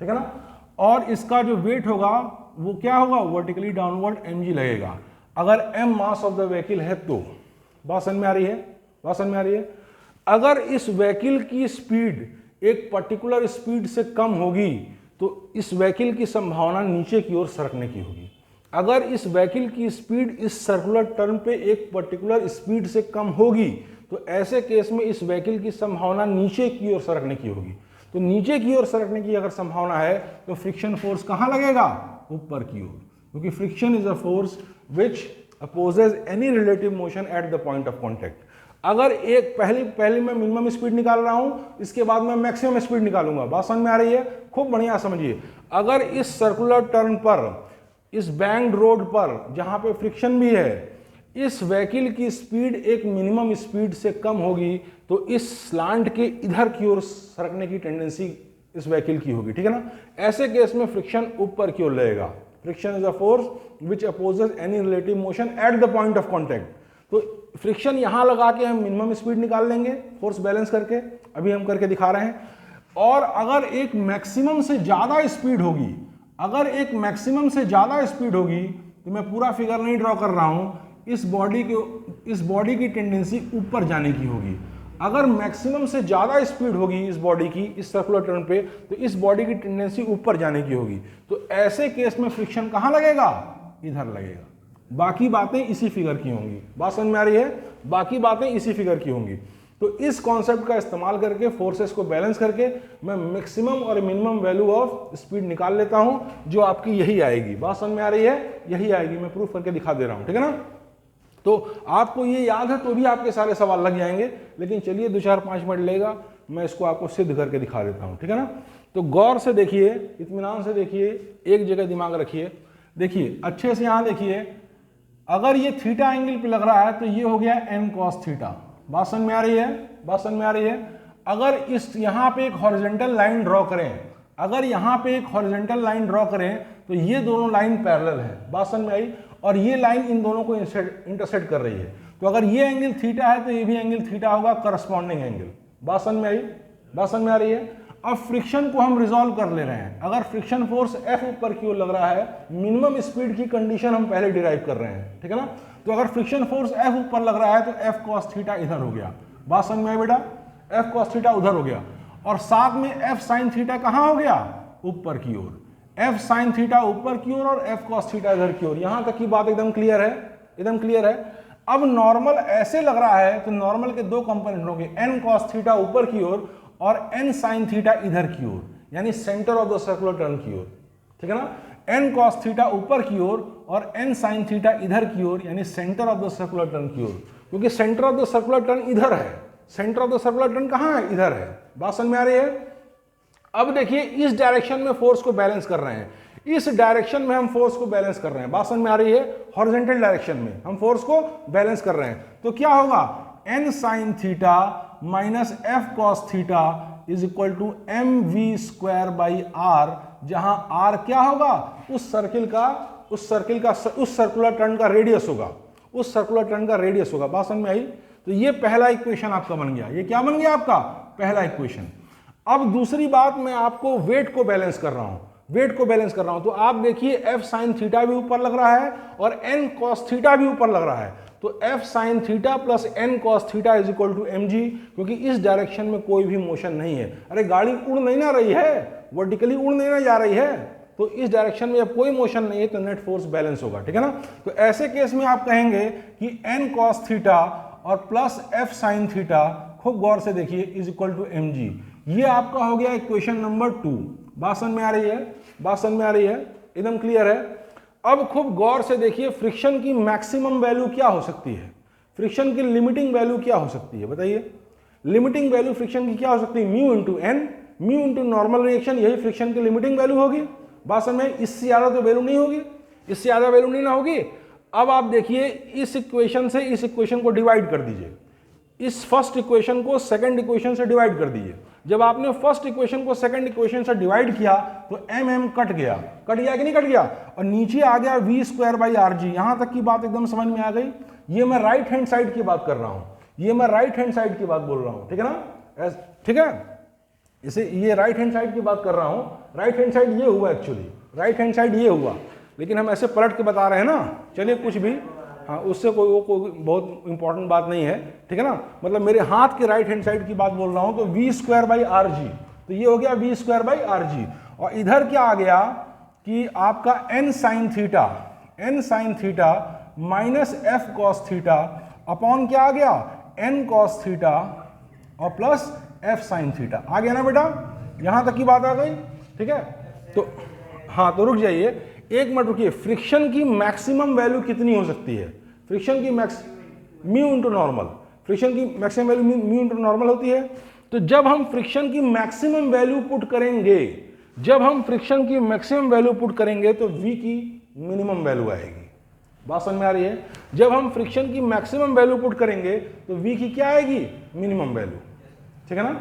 ठीक है ना। और इसका जो वेट होगा वो क्या होगा, वर्टिकली डाउनवर्ड mg लगेगा, अगर m mass of the vehicle है तो। बात समझ में आ रही है, बात समझ में आ रही है। अगर इस व्हीकल की स्पीड एक पर्टिकुलर स्पीड से कम होगी तो इस व्हीकल की संभावना नीचे की ओर सरकने की होगी। अगर इस व्हीकल की स्पीड इस सर्कुलर टर्न पे एक पर्टिकुलर स्पीड से कम होगी तो ऐसे केस में इस व्हीकल की संभावना नीचे की ओर सरकने की होगी। तो नीचे की ओर सरकने की अगर संभावना है तो फ्रिक्शन फोर्स कहां लगेगा, ऊपर की ओर, क्योंकि friction is a force which opposes any relative motion at the point of contact. अगर एक पहले मैं मिनिमम स्पीड निकाल रहा हूं, इसके बाद मैं मैक्सिमम स्पीड निकालूंगा। बात समझ में आ रही है, खूब बढ़िया समझिए। अगर इस सर्कुलर टर्न पर, इस बैंक्ड रोड पर जहां पे फ्रिक्शन भी है, इस व्हीकल की स्पीड एक मिनिमम स्पीड से कम होगी तो इस स्लांट के इधर की ओर सरकने की टेंडेंसी इस व्हीकल की होगी, ठीक है ना। ऐसे केस में फ्रिक्शन ऊपर की ओर लगेगा। Friction is a force which opposes any relative motion at the point of contact. तो फ्रिक्शन यहां लगा के हम मिनिमम स्पीड निकाल लेंगे फोर्स बैलेंस करके, अभी हम करके दिखा रहे हैं। और अगर एक मैक्सिमम से ज्यादा स्पीड होगी, अगर एक मैक्सिमम से ज्यादा स्पीड होगी, तो मैं पूरा फिगर नहीं ड्रॉ कर रहा हूं, इस बॉडी की टेंडेंसी ऊपर जाने की होगी। अगर मैक्सिमम से ज्यादा स्पीड होगी इस बॉडी की इस सर्कुलर टर्न पे, तो इस बॉडी की टेंडेंसी ऊपर जाने की होगी। तो ऐसे केस में फ्रिक्शन कहां लगेगा, इधर लगेगा। बाकी बातें इसी फिगर की होंगी। बात समझ में आ रही है, बाकी बातें इसी फिगर की होंगी। तो इस कॉन्सेप्ट का इस्तेमाल करके फोर्सेस को बैलेंस करके मैं मैक्सिमम और मिनिमम वैल्यू ऑफ स्पीड निकाल लेता हूं, जो आपकी यही आएगी। बात समझ में आ रही है, यही आएगी। मैं प्रूफ करके दिखा दे रहा हूं, ठीक है ना। तो आपको ये याद है तो भी आपके सारे सवाल लग जाएंगे, लेकिन चलिए 2, 4, 5 मिनट लेगा, मैं इसको आपको सिद्ध करके दिखा देता हूं, ठीक है ना। तो गौर से देखिए, इत्मीनान से देखिए, एक जगह दिमाग रखिए। देखिए अच्छे से, यहां देखिए, अगर ये थीटा एंगल पे लग रहा है तो ये हो गया n cos थीटा। बात समझ में आ रही है, बात समझ में आ रही है। अगर इस यहां पे एक हॉरिजॉन्टल लाइन ड्रॉ करें, अगर यहां पे एक हॉरिजॉन्टल लाइन ड्रॉ करें तो ये दोनों लाइन पैरेलल है। बात समझ में आई। और ये लाइन इन दोनों को इंटरसेक्ट कर रही है। तो अगर ये एंगल थीटा है तो ये भी एंगल थीटा होगा, करस्पॉन्डिंग एंगल। बात समझ में आई? बात समझ में आ रही है? अब फ्रिक्शन को हम रिजॉल्व कर ले रहे हैं। अगर फ्रिक्शन फोर्स F ऊपर की ओर लग रहा है, मिनिमम स्पीड की कंडीशन हम पहले डिराइव कर रहे हैं, ठीक है ना। तो अगर फ्रिक्शन फोर्स F ऊपर लग रहा है तो F cos थीटा इधर हो गया। बात समझ में आई बेटा? F cos थीटा उधर हो गया, और साथ में F sin थीटा कहाँ हो गया? ऊपर की ओर। F sin थीटा ऊपर की ओर और F cos थीटा इधर की ओर। यहां तक की बात एकदम क्लियर है? एकदम क्लियर है। अब नॉर्मल ऐसे लग रहा है तो नॉर्मल के दो कंपोनेंट होंगे, n cos थीटा ऊपर की ओर और n sin थीटा इधर की ओर, यानी centre of the circular turn की ओर, ठीक है ना। n cos थीटा ऊपर की ओर और n sin थीटा इधर की ओर, यानी centre of the circular turn की ओर, क्योंकि centre of the circular turn इधर है। Centre of the circular turn कहां है? इधर है। बात समझ में आ रही है? अब देखिए, इस डायरेक्शन में फोर्स को बैलेंस कर रहे हैं, इस डायरेक्शन में हम फोर्स को बैलेंस कर रहे हैं। बात समझ में आ रही है? हॉरिजॉन्टल डायरेक्शन में हम फोर्स को बैलेंस कर रहे हैं, तो क्या होगा? n sin theta minus F cos theta is equal to mv square by r, जहां r क्या होगा? उस सर्कुलर टर्न का रेडियस होगा, उस सर्कुलर टर्न का रेडियस होगा। बात समझ में आई? तो ये पहला इक्वेशन आपका बन गया। ये क्या बन गया आपका? पहला इक्वेशन। अब दूसरी बात, मैं आपको वेट को बैलेंस कर रहा हूं, वेट को बैलेंस कर रहा हूं, तो आप देखिए F sin थीटा भी ऊपर लग रहा है और n cos थीटा भी ऊपर लग रहा है, तो F sin theta plus n cos theta is equal to mg, क्योंकि इस डायरेक्शन में कोई भी मोशन नहीं है। अरे गाड़ी उड़ नहीं ना रही है, वर्टिकली उड़ नहीं ना जा रही है, तो इस डायरेक्शन में जब कोई मोशन नहीं है तो नेट फोर्स बैलेंस होगा, ठीक है ना। तो ऐसे केस में आप कहेंगे कि n cos थीटा और प्लस F sin थीटा, खूब गौर से देखिए, इज इक्वल टू mg। ये आपका हो गया इक्वेशन नंबर 2। बात समझ में आ रही है? बात समझ में आ रही है? एकदम क्लियर है। अब खूब गौर से देखिए, फ्रिक्शन की मैक्सिमम वैल्यू क्या हो सकती है? फ्रिक्शन की लिमिटिंग वैल्यू क्या हो सकती है? बताइए। लिमिटिंग वैल्यू फ्रिक्शन की क्या हो सकती है? Mu into N, mu into normal reaction, यही फ्रिक्शन की लिमिटिंग वैल्यू होगी। बात समझ में? इससे ज्यादा तो वैल्यू नहीं होगी, इससे ज्यादा वैल्यू नहीं ना होगी। अब आप देखिए, इस इक्वेशन से इस इक्वेशन को डिवाइड कर दीजिए, इस फर्स्ट इक्वेशन को सेकंड इक्वेशन से डिवाइड कर दीजिए। जब आपने फर्स्ट इक्वेशन को सेकंड इक्वेशन से डिवाइड किया तो m कट गया कि नहीं कट गया, और नीचे आ गया v square by R G. यहां तक की बात एकदम समझ में आ गई। ये मैं राइट हैंड साइड की बात कर रहा हूं, ये मैं राइट हैंड साइड की बात बोल रहा हूं, ठीक है ना। ठीक है, इसे ये राइट हैंड साइड की बात कर रहा हूं। राइट हैंड साइड ये हुआ, एक्चुअली राइट हैंड साइड ये हुआ, लेकिन हम ऐसे पलट के बता रहे हैं ना। चलिए, कुछ भी, हाँ, उससे कोई बहुत इंपॉर्टेंट बात नहीं है, ठीक है ना। मतलब मेरे हाथ के राइट हैंड साइड की बात बोल रहा हूं, तो v square by R G, तो ये हो गया v square by R G. और इधर क्या आ गया कि आपका n sine theta minus f cos theta upon क्या आ गया? n cos थीटा और प्लस f sin थीटा आ गया ना बेटा। यहां तक की बात आ गई, ठीक है। तो हाँ, तो रुक जाइए, एक मिनट रुकिए। फ्रिक्शन की मैक्सिमम वैल्यू कितनी हो सकती है? फ्रिक्शन की म्यू इंटू नॉर्मल, फ्रिक्शन की maximum value mu into normal होती है। तो जब हम फ्रिक्शन की मैक्सिमम वैल्यू पुट करेंगे, जब हम फ्रिक्शन की मैक्सिमम वैल्यू पुट करेंगे तो v की मिनिमम वैल्यू आएगी। बात समझ में आ रही है? जब हम फ्रिक्शन की मैक्सिमम वैल्यू पुट करेंगे तो v की क्या आएगी? मिनिमम वैल्यू, ठीक है ना,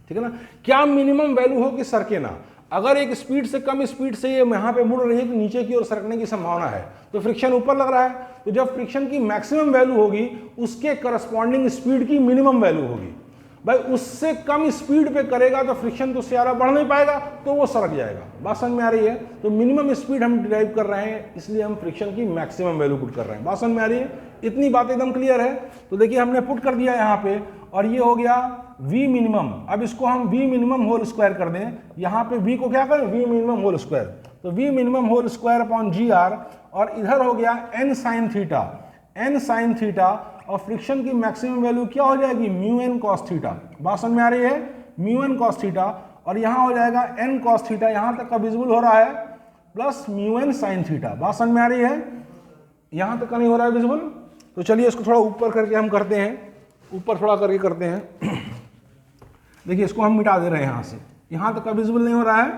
ठीक है ना। क्या मिनिमम वैल्यू हो कि सरके ना? अगर एक स्पीड से कम स्पीड से ये यहाँ पे मुड़ रही है तो नीचे की ओर सरकने की संभावना है, तो फ्रिक्शन ऊपर लग रहा है। तो जब फ्रिक्शन की मैक्सिमम वैल्यू होगी, उसके करस्पॉन्डिंग स्पीड की मिनिमम वैल्यू होगी। भाई उससे कम स्पीड पे करेगा तो फ्रिक्शन तो ज्यादा बढ़ नहीं पाएगा, तो वो सरक जाएगा। बात समझ में आ रही है? तो मिनिमम स्पीड हम डिराइव कर रहे हैं, इसलिए हम फ्रिक्शन की मैक्सिमम वैल्यू पुट कर रहे हैं। बात समझ में आ रही है? इतनी बात एकदम क्लियर है। तो देखिए, हमने पुट कर दिया यहाँ पे, और ये हो गया v मिनिमम। अब इसको हम v मिनिमम होल स्क्वायर कर दें, यहाँ पे v को क्या करें? v मिनिमम होल स्क्वायर, तो v minimum whole square upon g r, और इधर हो गया n साइन थीटा, और फ्रिक्शन की मैक्सिमम वैल्यू क्या हो जाएगी? Mu N cos theta. बात समझ में आ रही है? म्यू एन कॉस थीटा, और यहाँ हो जाएगा n कॉस थीटा, यहाँ तक का विजिबल हो रहा है, plus mu N sine theta. बात समझ में आ रही है? यहाँ तक का नहीं हो रहा है विजिबल। तो चलिए इसको थोड़ा ऊपर करके हम करते हैं, ऊपर थोड़ा करके करते हैं। देखिए, इसको हम मिटा दे रहे हैं यहाँ से, यहाँ तक का विजिबल नहीं हो रहा है।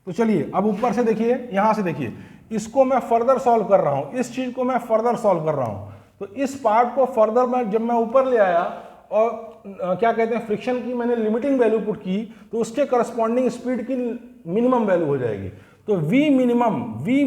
तो चलिए अब ऊपर से देखिए, यहाँ से देखिए, इसको मैं फर्दर सॉल्व कर रहा हूँ, इस चीज को मैं फर्दर सॉल्व कर रहा हूँ। तो इस पार्ट को फर्दर मैं जब मैं ऊपर ले आया और क्या कहते हैं, फ्रिक्शन की मैंने लिमिटिंग वैल्यू पुट की, तो उसके करस्पॉन्डिंग स्पीड की मिनिमम वैल्यू हो जाएगी। तो v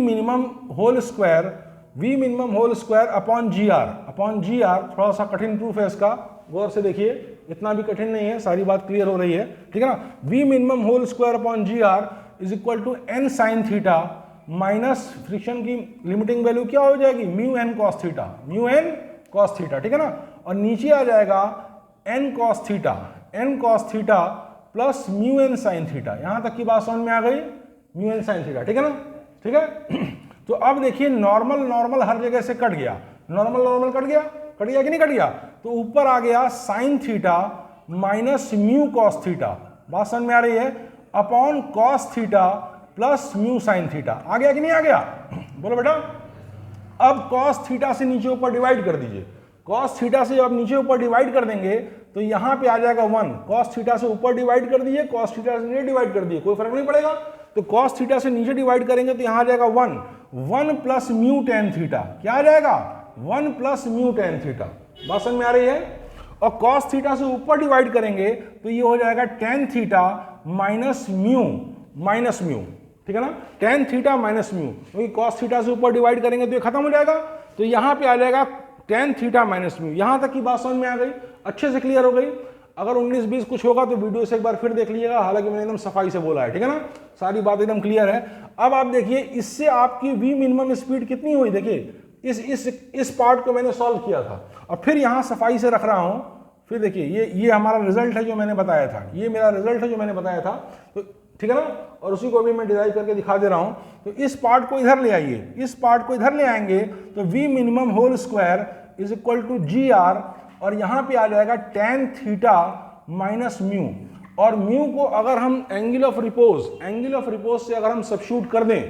minimum whole square v minimum whole square upon g r, थोड़ा सा कठिन प्रूफ है इसका, गौर से देखिए, इतना भी कठिन नहीं है, सारी बात क्लियर हो रही है, ठीक है ना। V minimum whole square upon g r is equal to N sine theta minus friction की लिमिटिंग वैल्यू क्या हो जाएगी, mu N cos theta, mu N cos theta, ठीक है ना। और नीचे आ जाएगा N cos theta plus mu N sine theta. यहां तक की बात समझ में आ गई, म्यू एन साइन थीटा, ठीक है ना, ठीक है। तो अब देखिए नॉर्मल हर जगह से कट गया, नॉर्मल कट गया कि नहीं कट गया, तो ऊपर आ गया sine theta minus mu cos theta, बात समझ में आ रही है, upon cos theta plus mu sine theta. आ गया कि नहीं आ गया, बोलो बेटा। अब कॉस थीटा से नीचे ऊपर डिवाइड कर दीजिए, कॉस थीटा से जब नीचे ऊपर डिवाइड कर देंगे तो यहां पे आ जाएगा 1, कॉस थीटा से ऊपर डिवाइड कर दिए, कॉस थीटा से नीचे डिवाइड कर दिए, कोई फर्क नहीं पड़ेगा। तो कॉस थीटा से नीचे डिवाइड करेंगे तो यहां आ जाएगा 1 प्लस म्यू टेन थीटा, क्या आ जाएगा 1 प्लस म्यू टेन थीटा, बात समझ में आ रही है। और कॉस थीटा से ऊपर डिवाइड करेंगे तो ये हो जाएगा टेन थीटा माइनस म्यू, ठीक है ना, टेन थीटा माइनस म्यू, क्योंकि कॉस थीटा से ऊपर डिवाइड करेंगे तो ये खत्म हो जाएगा, तो यहां पे आ जाएगा टेन थीटा माइनस म्यू। यहां तक की बात समझ में आ गई, अच्छे से क्लियर हो गई। अगर 19-20 कुछ होगा तो वीडियो से एक बार फिर देख लीजिएगा, हालांकि मैंने एकदम सफाई से बोला है, ठीक है ना, सारी बात एकदम क्लियर है। अब आप देखिए इससे आपकी वी मिनिमम स्पीड कितनी हुई, देखिए इस पार्ट को मैंने सॉल्व किया था और फिर यहां सफाई से रख रहा हूं, फिर देखिए ये हमारा रिजल्ट है जो मैंने बताया था, ये मेरा रिजल्ट है जो मैंने बताया था, तो ठीक है ना, और उसी को भी मैं डिराइव करके दिखा दे रहा हूं। तो इस पार्ट को इधर ले आइए, इस पार्ट को इधर ले आएंगे तो v minimum whole square is equal to g r, और यहां पे आ जाएगा टेन थीटा माइनस म्यू, और म्यू को अगर हम एंगल ऑफ रिपोज से अगर हम सब्स्टिट्यूट कर दें,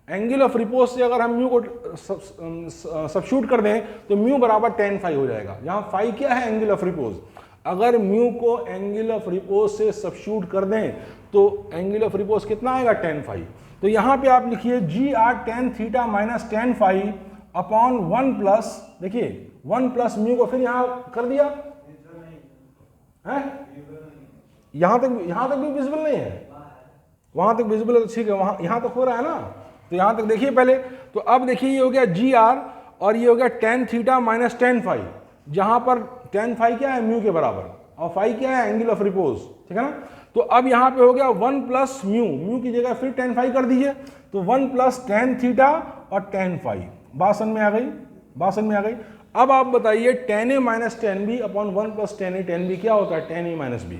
एंगल ऑफ रिपोज से अगर हम म्यू को सब्स्टिट्यूट कर दें तो म्यू बराबर टेन फाई हो जाएगा। यहां फाई क्या है, एंगल ऑफ रिपोज, अगर म्यू को एंगल ऑफ रिपोज से सब्स्टिट्यूट कर दें तो एंगल ऑफ रिपोज कितना आएगा, टेन फाई। तो यहां पे आप लिखिए g r tan theta minus tan phi upon 1 plus, देखिए 1 प्लस म्यू को फिर यहां कर दिया है, यहां तक भी विजिबल नहीं है, वहां तक विजिबल है, ठीक है, वहां यहां तक हो रहा है ना, तो यहां तक देखिए पहले। तो अब देखिए ये हो गया जी आर और ये हो गया tan theta minus tan phi, जहां पर टेन फाई क्या है, म्यू के बराबर, और फाई क्या है, एंगल ऑफ रिपोज, ठीक है ना। तो अब यहां पे हो गया 1 प्लस म्यू की जगह फिर टेन फाई कर दीजिए, तो 1 प्लस टेन थीटा और टेन फाई, बात समझ में आ गई। अब आप बताइए tan A minus tan B upon 1 plus tan A tan B क्या होता है, tan A minus B,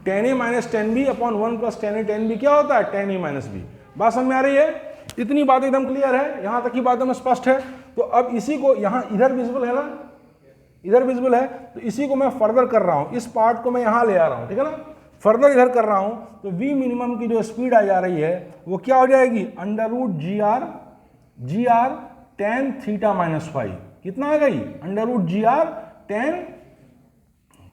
tan A minus tan B upon 1 plus tan A tan B क्या होता है, टेन ए माइनस बी, बात समझ में आ रही है। इतनी बात एकदम क्लियर है, यहां तक की बात एकदम स्पष्ट है। तो अब इसी को यहां इधर विजिबल है ना, इधर विजिबल है, तो इसी को मैं फर्दर कर रहा हूं, इस पार्ट को मैं यहां ले आ रहा हूं, ठीक है ना, फर्दर इधर कर रहा हूं, तो वी मिनिमम की जो स्पीड आ जा रही है वो क्या हो जाएगी, under root g r tan theta minus phi, कितना आ गई, under root g r tan,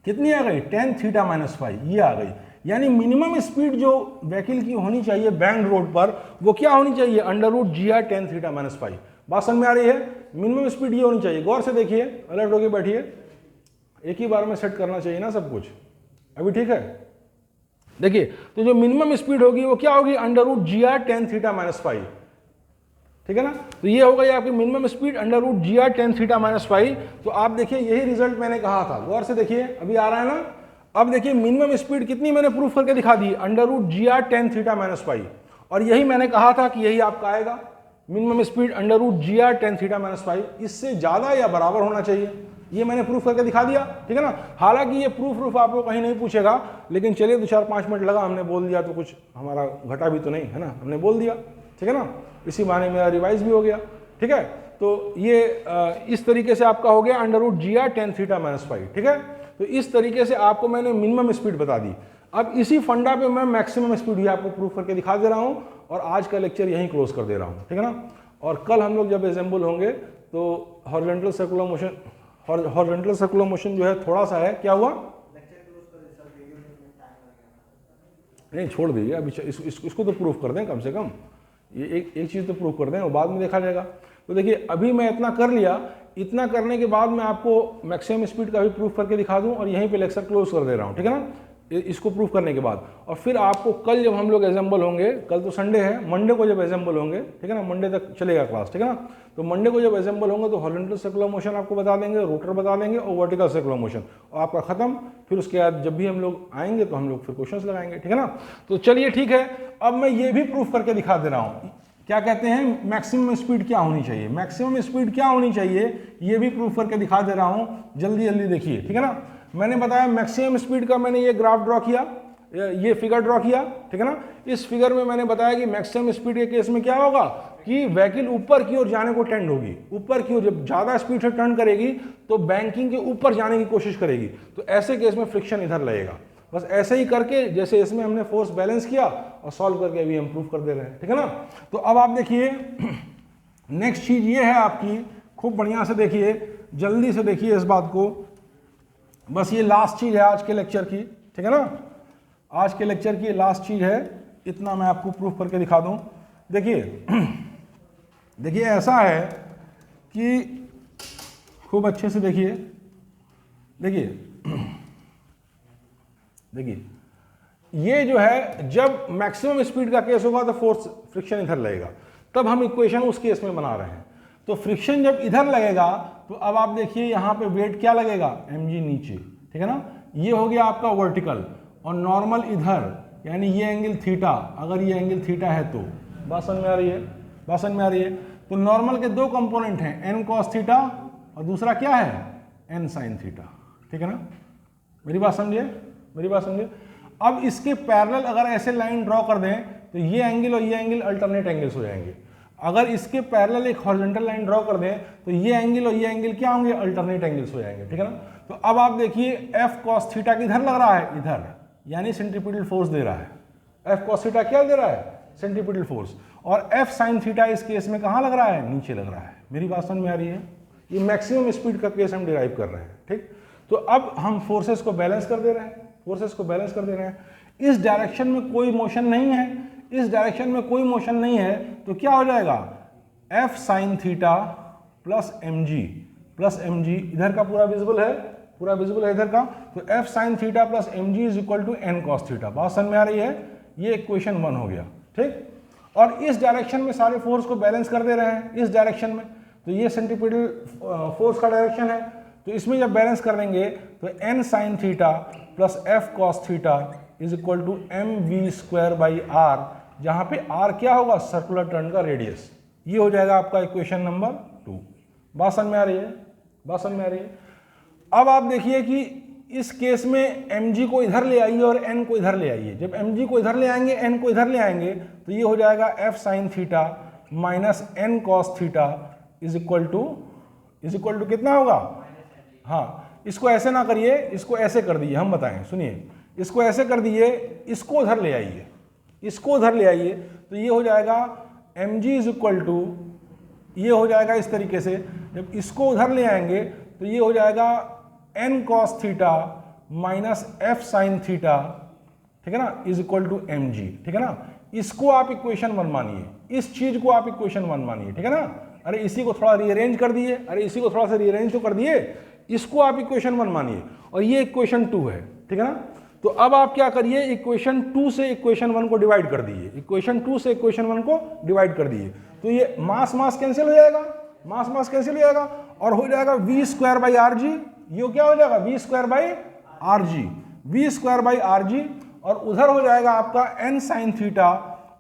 कितनी आ गई, टेन थीटा माइनस फाई, ये आ गई। यानी मिनिमम स्पीड जो व्हीकल की होनी चाहिए बैंक रोड पर वो क्या होनी चाहिए, under root g r tan theta minus phi, बात समझ में आ रही है। मिनिमम स्पीड ये होनी चाहिए, गौर से देखिए, अलर्ट होके बैठिए, एक ही बार में सेट करना चाहिए ना सब कुछ, अभी ठीक है। देखिए तो जो मिनिमम स्पीड होगी वो क्या होगी, under root g r tan theta minus phi, ठीक है ना। तो ये होगा आपकी minimum speed under root g r tan theta minus phi. तो आप देखिए यही रिजल्ट मैंने कहा था, गौर से देखिए, अभी आ रहा है ना। अब देखिए मिनिमम स्पीड कितनी मैंने प्रूफ करके दिखा दी, under root g r tan theta minus phi, और यही मैंने कहा था कि यही आपका आएगा minimum speed under root g r tan theta minus phi, इससे ज्यादा या बराबर होना चाहिए, ये मैंने प्रूफ करके दिखा दिया, ठीक है ना। हालांकि ये प्रूफ आपको कहीं नहीं पूछेगा, लेकिन चलिए 2-4-5 मिनट लगा, हमने बोल दिया तो कुछ हमारा घटा भी तो नहीं है ना, हमने बोल दिया, ठीक है ना, इसी बहाने मेरा रिवाइज भी हो गया, ठीक है। तो ये इस तरीके से आपका हो गया under root g r tan theta minus phi, ठीक है। तो इस तरीके से आपको मैंने मिनिमम स्पीड बता दी। अब इसी फंडा पे मैं मैक्सिमम स्पीड भी आपको प्रूफ करके दिखा दे रहा हूँ, और आज का लेक्चर यहीं क्लोज कर दे रहा हूँ, ठीक है ना। और कल हम लोग जब असेंबल होंगे तो हॉरिजॉन्टल सर्कुलर मोशन जो है थोड़ा सा है, क्या हुआ, नहीं छोड़ दीजिए अभी, इसको तो प्रूफ कर दें कम से कम, ये एक चीज़ तो प्रूफ कर दें, और बाद में देखा जाएगा। तो देखिए अभी मैं इतना कर लिया, इतना करने के बाद मैं आपको मैक्सिमम स्पीड का भी प्रूफ करके दिखा दूं और यहीं पे लेक्चर क्लोज कर दे रहा हूं, ठीक है ना। इसको प्रूफ करने के बाद। और फिर आपको कल जब हम लोग एग्जाम्पल होंगे, कल तो संडे है, मंडे को जब एग्जाम्पल होंगे, ठीक है ना, मंडे तक चलेगा क्लास, ठीक है ना, तो मंडे को जब एग्जाम्पल होंगे तो हॉरिजॉन्टल सर्कुलर मोशन आपको बता देंगे, रोटर बता देंगे और वर्टिकल सर्कुलर मोशन, और आपका खत्म। फिर उसके बाद जब भी हम लोग आएंगे तो हम लोग फिर क्वेश्चंस लगाएंगे, ठीक है ना। तो चलिए ठीक है, अब मैं ये भी प्रूफ करके दिखा दे रहा हूँ, क्या कहते हैं मैक्सिमम स्पीड क्या होनी चाहिए, मैक्सिमम स्पीड क्या होनी चाहिए, ये भी प्रूफ करके दिखा दे रहा हूँ, जल्दी जल्दी देखिए, ठीक है ना। मैंने बताया मैक्सिमम स्पीड का, मैंने ये ग्राफ ड्रॉ किया, ये फिगर ड्रॉ किया, ठीक है ना। इस फिगर में मैंने बताया कि मैक्सिमम स्पीड के केस में क्या होगा कि व्हीकल ऊपर की ओर जाने को टेंड होगी, ऊपर की ओर जब ज्यादा स्पीड से टर्न करेगी तो बैंकिंग के ऊपर जाने की कोशिश करेगी, तो ऐसे केस में फ्रिक्शन इधर लगेगा। बस ऐसे ही करके जैसे इसमें हमने फोर्स बैलेंस किया और सॉल्व करके अभी हम प्रूफ कर दे रहे हैं, ठीक है ना। तो अब आप देखिए नेक्स्ट चीज ये है आपकी, खूब बढ़िया से देखिए, जल्दी से देखिए इस बात को, बस ये लास्ट चीज है आज के लेक्चर की, ठीक है ना, आज के लेक्चर की लास्ट चीज है, इतना मैं आपको प्रूफ करके दिखा दूं। देखिए देखिए ऐसा है कि खूब अच्छे से देखिए, देखिए ये जो है जब मैक्सिमम स्पीड का केस होगा तो फोर्स फ्रिक्शन इधर लगेगा, तब हम इक्वेशन उस केस में बना रहे हैं। तो फ्रिक्शन जब इधर लगेगा तो अब आप देखिए यहाँ पे वेट क्या लगेगा, mg नीचे, ठीक है ना, ये हो गया आपका वर्टिकल, और नॉर्मल इधर, यानी ये एंगल थीटा, अगर ये एंगल थीटा है तो बात समझ में आ रही है, बात समझ में आ रही है। तो नॉर्मल के दो कंपोनेंट हैं, n cos थीटा और दूसरा क्या है, n sin थीटा, ठीक है ना, मेरी बात समझिए, मेरी बात समझिए। अब इसके पैरेलल अगर ऐसे लाइन ड्रॉ कर दें तो ये एंगल और ये एंगल अल्टरनेट एंगल्स हो जाएंगे। अगर इसके पैरेलल एक हॉरिजॉन्टल लाइन ड्रॉ कर दें तो ये एंगल और ये एंगल क्या होंगे, अल्टरनेट एंगल्स हो जाएंगे, ठीक है ना। तो अब आप देखिए f cos थीटा किधर लग रहा है, इधर, यानी सेंट्रीपिटल फोर्स दे रहा है। f cos थीटा क्या दे रहा है, सेंट्रीपिटल फोर्स, और f sin थीटा इस केस में कहाँ लग रहा है, नीचे लग रहा है। मेरी बात समझ में आ रही है, ये मैक्सिमम स्पीड का केस हम डिराइव कर रहे हैं, ठीक। तो अब हम फोर्सेस को बैलेंस कर दे रहे हैं, फोर्सेस को बैलेंस कर दे रहे हैं। इस डायरेक्शन में कोई मोशन नहीं है, इस डायरेक्शन में कोई मोशन नहीं है, तो क्या हो जाएगा, f sin theta plus mg, इधर का पूरा विजिबल है, पूरा विजिबल है इधर का, तो f sin theta plus mg is equal to n cos theta. बात समझ में आ रही है, ये इक्वेशन 1 हो गया, ठीक। और इस डायरेक्शन में सारे फोर्स को बैलेंस कर दे रहे हैं, इस डायरेक्शन में, तो ये सेंट्रीपिटल फोर्स का डायरेक्शन है, तो इसमें जब बैलेंस कर देंगे तो n sin theta plus f cos theta is equal to mv square by r, जहां पे r क्या होगा, सर्कुलर टर्न का रेडियस, ये हो जाएगा आपका इक्वेशन नंबर 2। बात समझ में आ रही है, बात समझ में आ रही है। अब आप देखिए कि इस केस में mg को इधर ले आइए और n को इधर ले आइए, जब mg को इधर ले आएंगे n को इधर ले आएंगे तो ये हो जाएगा f sin theta minus n cos theta is equal to कितना होगा, हाँ इसको ऐसे ना करिए, इसको ऐसे कर दीजिए, हम बताएं, सुनिए, इसको ऐसे कर दीजिए, इसको उधर ले आइए, इसको उधर ले आइए, तो ये हो जाएगा mg इज इक्वल टू, ये हो जाएगा इस तरीके से, जब इसको उधर ले आएंगे तो ये हो जाएगा n cos theta minus f sin theta, ठीक है ना, इज इक्वल टू mg, ठीक है ना। इसको आप इक्वेशन 1 मानिए, इस चीज को आप इक्वेशन 1 मानिए, ठीक है ना। अरे इसी को थोड़ा रीअरेंज कर दिए, अरे इसी को थोड़ा सा रीअरेंज तो कर दिए, इसको आप इक्वेशन 1 मानिए, और ये इक्वेशन 2 है, ठीक है ना। तो अब आप क्या करिए, इक्वेशन 2 से इक्वेशन 1 को डिवाइड कर दीजिए, इक्वेशन 2 से इक्वेशन 1 को डिवाइड कर दीजिए, तो ये मास कैंसिल हो जाएगा, मास कैंसिल हो जाएगा, और हो जाएगा v square by R G, ये क्या हो जाएगा, v square by R G, v square by R G, और उधर हो जाएगा आपका n साइन थीटा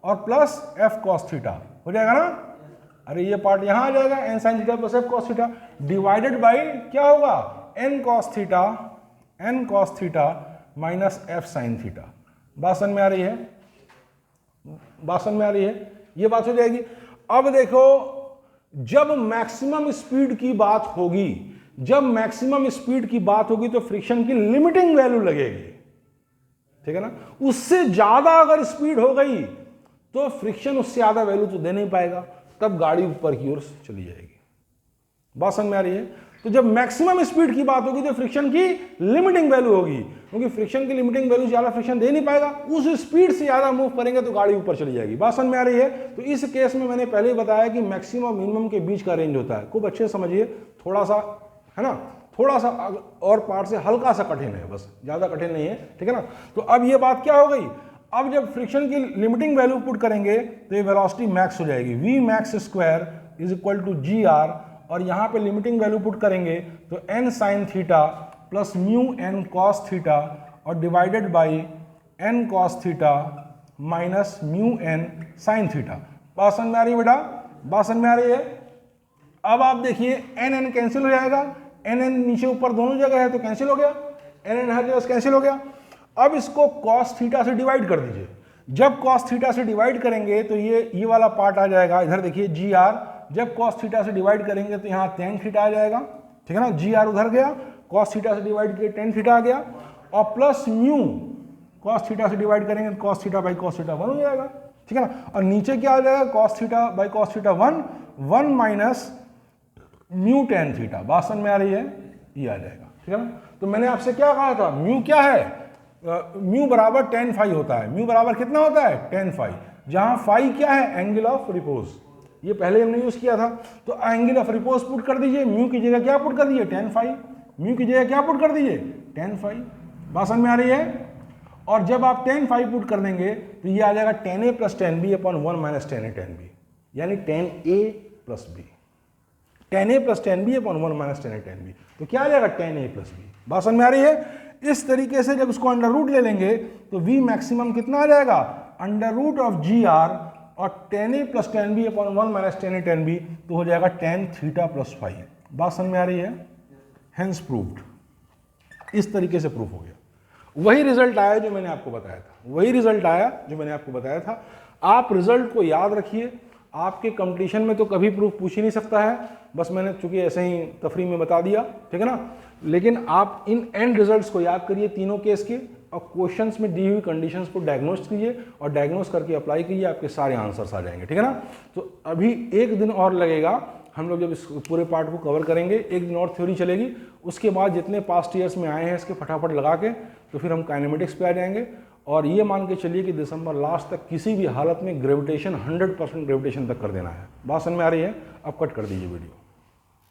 और प्लस f cos थीटा, हो जाएगा ना। अरे ये पार्ट यहां आ जाएगा, n sine theta plus f cos theta divided by क्या होगा, n cos theta minus f sign theta. बात समझ में आ रही है, बात समझ में आ रही है, ये बात हो जाएगी। अब देखो, जब मैक्सिमम स्पीड की बात होगी, जब मैक्सिमम स्पीड की बात होगी तो फ्रिक्शन की लिमिटिंग वैल्यू लगेगी, ठीक है ना। उससे ज्यादा अगर स्पीड हो गई तो फ्रिक्शन उससे ज्यादा वैल्यू तो दे नहीं पाएगा, तब गाड़ी ऊपर की ओर चली जाएगी। बात समझ में आ रही है। तो जब मैक्सिमम स्पीड की बात होगी तो फ्रिक्शन की लिमिटिंग वैल्यू होगी, क्योंकि फ्रिक्शन की लिमिटिंग वैल्यू ज्यादा फ्रिक्शन दे नहीं पाएगा, उस स्पीड से ज्यादा मूव करेंगे तो गाड़ी ऊपर चली जाएगी। बात समझ में आ रही है। तो इस केस में मैंने पहले ही बताया कि मैक्सिमम और मिनिमम के बीच का रेंज होता है, खूब अच्छे से समझिए, थोड़ा सा है ना, थोड़ा सा और पार्ट से हल्का सा कठिन है, बस ज़्यादा कठिन नहीं है, ठीक है ना। तो अब ये बात क्या हो गई, अब जब फ्रिक्शन की लिमिटिंग वैल्यू पुट करेंगे तो ये वेलोसिटी मैक्स हो जाएगी, v max square is equal to g r, और यहाँ पे लिमिटिंग वैल्यू पुट करेंगे तो n sine theta plus mu n cos theta और divided by n cos theta minus mu n sine theta. बात समझ में आ रही है बेटा, बात समझ में आ रही है। अब आप देखिए n कैंसिल हो जाएगा, n नीचे ऊपर दोनों जगह है तो कैंसिल हो गया, n हर जगह कैंसिल हो गया। अब इसको cos थीटा से डिवाइड कर दीजिए, जब cos थीटा से डिवाइड करेंगे तो ये वाला पार्ट आ जाएगा, इधर देखिए जी आर, जब cos थीटा से डिवाइड करेंगे तो यहाँ tan थीटा आ जाएगा, ठीक है ना, जी आर उधर गया, cos थीटा से डिवाइड किए tan थीटा आ गया, और प्लस म्यू cos थीटा से डिवाइड करेंगे तो cos theta by cos theta 1 हो जाएगा, ठीक है ना, और नीचे क्या आ जाएगा, cos theta by cos theta 1 minus mu tan theta. बात समझ में आ रही है, ये आ जाएगा, ठीक है ना। तो मैंने आपसे क्या कहा था, म्यू क्या है, म्यू बराबर tan फाई होता है, म्यू बराबर कितना होता है, tan फाई, जहां फाई क्या है, एंगल ऑफ रिपोज, ये पहले हमने यूज किया था। तो एंगल ऑफ रिपोज पुट कर दीजिए, म्यू की जगह क्या पुट कर दीजिए, tan फाई, म्यू की जगह क्या पुट कर दीजिए, tan फाई। बात समझ में आ रही है। और जब आप tan फाई पुट कर देंगे तो ये आ जाएगा tan a plus tan b upon 1 minus tan a tan b, यानी tan a plus b, tan a plus tan b upon 1 minus tan a tan b, तो क्या आ जाएगा tan a प्लस b। बात समझ में आ रही है। इस तरीके से जब इसको अंडर रूट ले लेंगे तो v मैक्सिमम कितना आ जाएगा, under root of g r और tan a plus tan b upon 1 minus tan a tan b, तो हो जाएगा tan थीटा प्लस फाई। बात समझ में आ रही है, हेंस प्रूव्ड, इस तरीके से प्रूफ हो गया। वही रिजल्ट आया जो मैंने आपको बताया था, वही रिजल्ट आया जो मैंने आपको बताया था। आप रिजल्ट को याद रखिए, आपके कंपटीशन में तो कभी प्रूफ पूछ ही नहीं सकता है, बस मैंने चूंकि ऐसे ही तफरी में बता दिया, ठीक है ना। लेकिन आप इन एंड रिजल्ट्स को याद करिए तीनों केस के, और क्वेश्चंस में दी हुई कंडीशंस को डायग्नोस कीजिए और डायग्नोस करके अप्लाई कीजिए, आपके सारे आंसर्स आ जाएंगे, ठीक है ना। तो अभी एक दिन और लगेगा, हम लोग जब इस पूरे पार्ट को कवर करेंगे, एक दिन और थ्योरी चलेगी, उसके बाद जितने पास्ट ईयर्स में आए हैं इसके फटाफट लगा के तो फिर हम काइनेमेटिक्स पे आ जाएंगे। और ये मान के चलिए कि दिसंबर लास्ट तक किसी भी हालत में ग्रेविटेशन 100% ग्रेविटेशन तक कर देना है। बात समझ में आ रही है, अब कट कर दीजिए वीडियो।